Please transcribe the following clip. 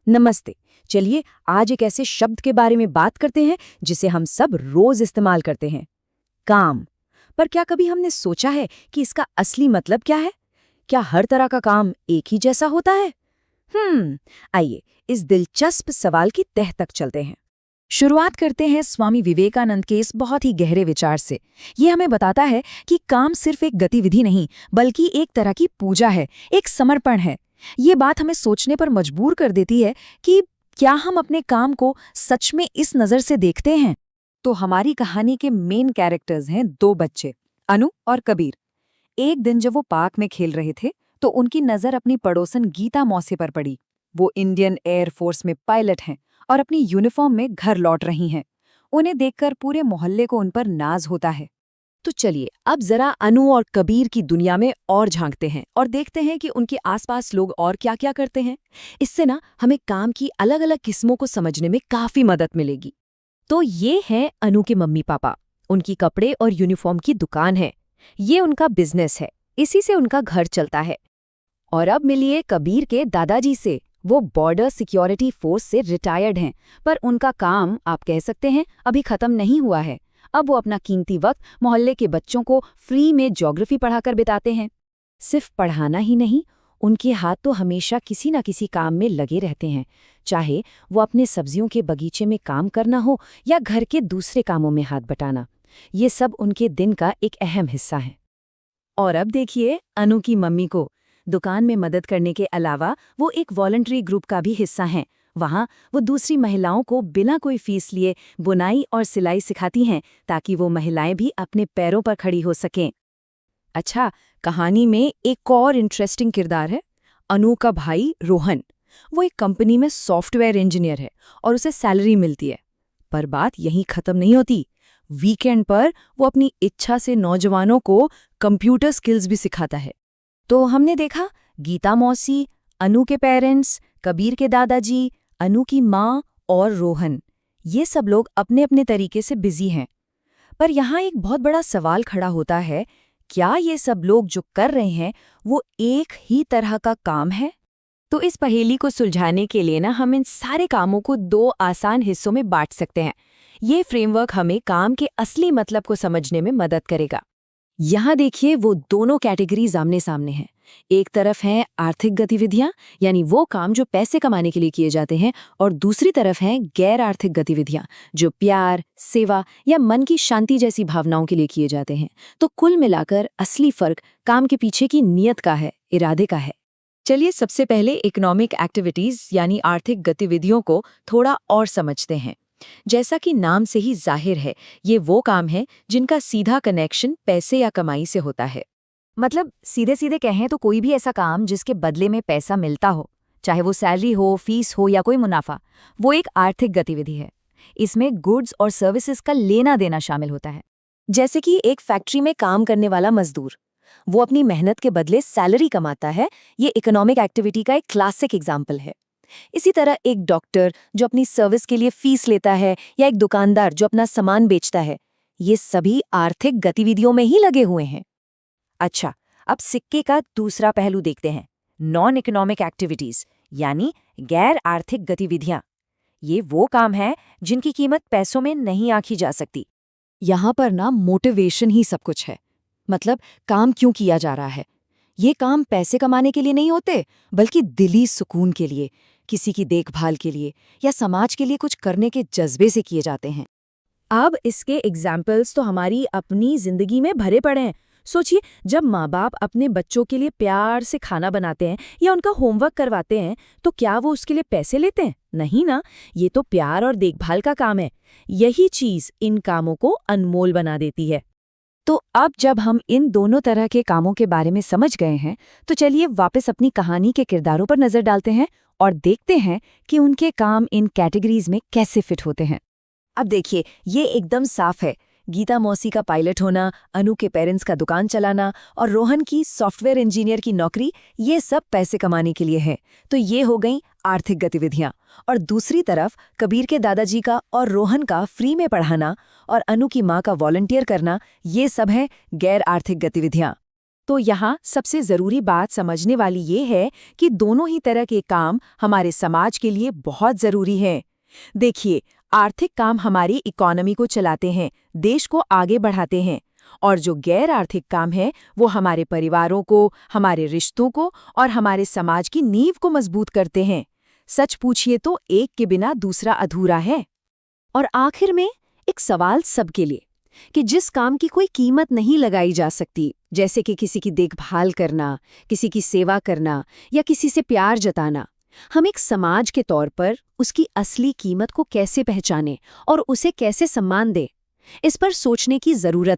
नमस्ते। चलिए आज एक ऐसे शब्द के बारे में बात करते हैं जिसे हम सब रोज इस्तेमाल करते हैं, काम। पर क्या कभी हमने सोचा है कि इसका असली मतलब क्या है? क्या हर तरह का काम एक ही जैसा होता है? आइए इस दिलचस्प सवाल की तह तक चलते हैं। शुरुआत करते हैं स्वामी विवेकानंद के इस बहुत ही गहरे विचार से। ये हमें बताता है कि काम सिर्फ एक गतिविधि नहीं, बल्कि एक तरह की पूजा है, एक समर्पण है। ये बात हमें सोचने पर मजबूर कर देती है कि क्या हम अपने काम को सच में इस नज़र से देखते हैं? तो हमारी कहानी के मेन कैरेक्टर्स हैं दो बच्चे, अनु और कबीर। एक दिन जब वो पार्क में खेल रहे थे तो उनकी नज़र अपनी पड़ोसन गीता मौसी पर पड़ी। वो इंडियन एयर फोर्स में पायलट हैं और अपनी यूनिफॉर्म में घर लौट रही हैं। उन्हें देखकर पूरे मोहल्ले को उन पर नाज होता है। तो चलिए अब जरा अनु और कबीर की दुनिया में और झांकते हैं और देखते हैं कि उनके आसपास लोग और क्या-क्या करते हैं। इससे ना हमें काम की अलग-अलग किस्मों को समझने में काफी मदद मिलेगी। तो ये हैं अनु के मम्मी पापा। उनकी कपड़े और यूनिफॉर्म की दुकान है। ये उनका बिजनेस है, इसी से उनका घर चलता है। और अब मिलिए कबीर के दादाजी से। वो बॉर्डर सिक्योरिटी फोर्स से रिटायर्ड हैं, पर उनका काम आप कह सकते हैं अभी खत्म नहीं हुआ है। अब वो अपना कीमती वक्त मोहल्ले के बच्चों को फ्री में ज्योग्राफी पढ़ाकर बिताते हैं। सिर्फ पढ़ाना ही नहीं, उनके हाथ तो हमेशा किसी न किसी काम में लगे रहते हैं, चाहे वो अपने सब्जियों के बगीचे में काम करना हो या घर के दूसरे कामों में हाथ बटाना। ये सब उनके दिन का एक अहम हिस्सा है। और अब देखिए अनु की मम्मी को। दुकान में मदद करने के अलावा वो एक वॉलंटरी ग्रुप का भी हिस्सा हैं। वहाँ वो दूसरी महिलाओं को बिना कोई फीस लिए बुनाई और सिलाई सिखाती हैं, ताकि वो महिलाएं भी अपने पैरों पर खड़ी हो सकें। अच्छा, कहानी में एक और इंटरेस्टिंग किरदार है, अनु का भाई रोहन। वो एक कंपनी में सॉफ्टवेयर इंजीनियर है और उसे सैलरी मिलती है। पर बात यहीं खत्म नहीं होती। वीकेंड पर वो अपनी इच्छा से नौजवानों को कंप्यूटर स्किल्स भी सिखाता है। तो हमने देखा गीता मौसी, अनु के पेरेंट्स, कबीर के दादाजी, अनु की माँ और रोहन। ये सब लोग अपने अपने तरीके से बिजी हैं। पर यहाँ एक बहुत बड़ा सवाल खड़ा होता है, क्या ये सब लोग जो कर रहे हैं वो एक ही तरह का काम है? तो इस पहेली को सुलझाने के लिए ना हम इन सारे कामों को दो आसान हिस्सों में बांट सकते हैं। ये फ्रेमवर्क हमें काम के असली मतलब को समझने में मदद करेगा। यहाँ देखिए वो दोनों कैटेगरीज आमने सामने हैं। एक तरफ हैं आर्थिक गतिविधियां, यानी वो काम जो पैसे कमाने के लिए किए जाते हैं, और दूसरी तरफ हैं गैर आर्थिक गतिविधियां जो प्यार, सेवा या मन की शांति जैसी भावनाओं के लिए किए जाते हैं। तो कुल मिलाकर असली फर्क काम के पीछे की नीयत का है, इरादे का है। चलिए सबसे पहले इकोनॉमिक एक्टिविटीज यानी आर्थिक गतिविधियों को थोड़ा और समझते हैं। जैसा कि नाम से ही जाहिर है, ये वो काम है जिनका सीधा कनेक्शन पैसे या कमाई से होता है। मतलब सीधे सीधे कहें तो कोई भी ऐसा काम जिसके बदले में पैसा मिलता हो, चाहे वो सैलरी हो, फीस हो या कोई मुनाफा, वो एक आर्थिक गतिविधि है। इसमें गुड्स और सर्विसेज का लेना देना शामिल होता है। जैसे कि एक फैक्ट्री में काम करने वाला मजदूर, वो अपनी मेहनत के बदले सैलरी कमाता है। ये इकोनॉमिक एक्टिविटी का एक क्लासिक एग्जाम्पल है। इसी तरह एक डॉक्टर जो अपनी सर्विस के लिए फीस लेता है, या एक दुकानदार जो अपना सामान बेचता है, ये सभी आर्थिक गतिविधियों में ही लगे हुए हैं। अच्छा, अब सिक्के का दूसरा पहलू देखते हैं, नॉन इकोनॉमिक एक्टिविटीज यानी गैर आर्थिक गतिविधियां। ये वो काम है जिनकी कीमत पैसों में नहीं आंकी जा सकती। यहाँ पर ना मोटिवेशन ही सब कुछ है। मतलब काम क्यों किया जा रहा है। ये काम पैसे कमाने के लिए नहीं होते, बल्कि दिली सुकून के लिए, किसी की देखभाल के लिए या समाज के लिए कुछ करने के जज्बे से किए जाते हैं। अब इसके एग्जाम्पल्स तो हमारी अपनी जिंदगी में भरे पड़े हैं। सोचिए, जब माँ बाप अपने बच्चों के लिए प्यार से खाना बनाते हैं या उनका होमवर्क करवाते हैं, तो क्या वो उसके लिए पैसे लेते हैं? नहीं ना, ये तो प्यार और देखभाल का काम है। यही चीज इन कामों को अनमोल बना देती है। तो अब जब हम इन दोनों तरह के कामों के बारे में समझ गए हैं, तो चलिए वापस अपनी कहानी के किरदारों पर नजर डालते हैं और देखते हैं कि उनके काम इन कैटेगरीज में कैसे फिट होते हैं। अब देखिए, ये एकदम साफ है। गीता मौसी का पायलट होना, अनु के पेरेंट्स का दुकान चलाना और रोहन की सॉफ्टवेयर इंजीनियर की नौकरी, ये सब पैसे कमाने के लिए है। तो ये हो गई आर्थिक गतिविधियां। और दूसरी तरफ कबीर के दादाजी का और रोहन का फ्री में पढ़ाना और अनु की माँ का वॉलंटियर करना, ये सब है गैर आर्थिक गतिविधियां। तो यहाँ सबसे ज़रूरी बात समझने वाली ये है कि दोनों ही तरह के काम हमारे समाज के लिए बहुत ज़रूरी हैं। देखिए, आर्थिक काम हमारी इकोनॉमी को चलाते हैं, देश को आगे बढ़ाते हैं, और जो गैर आर्थिक काम है वो हमारे परिवारों को, हमारे रिश्तों को और हमारे समाज की नींव को मजबूत करते हैं। सच पूछिए तो एक के बिना दूसरा अधूरा है। और आखिर में एक सवाल सबके लिए, कि जिस काम की कोई कीमत नहीं लगाई जा सकती, जैसे कि किसी की देखभाल करना, किसी की सेवा करना या किसी से प्यार जताना, हम एक समाज के तौर पर उसकी असली कीमत को कैसे पहचानें और उसे कैसे सम्मान दें, इस पर सोचने की जरूरत है।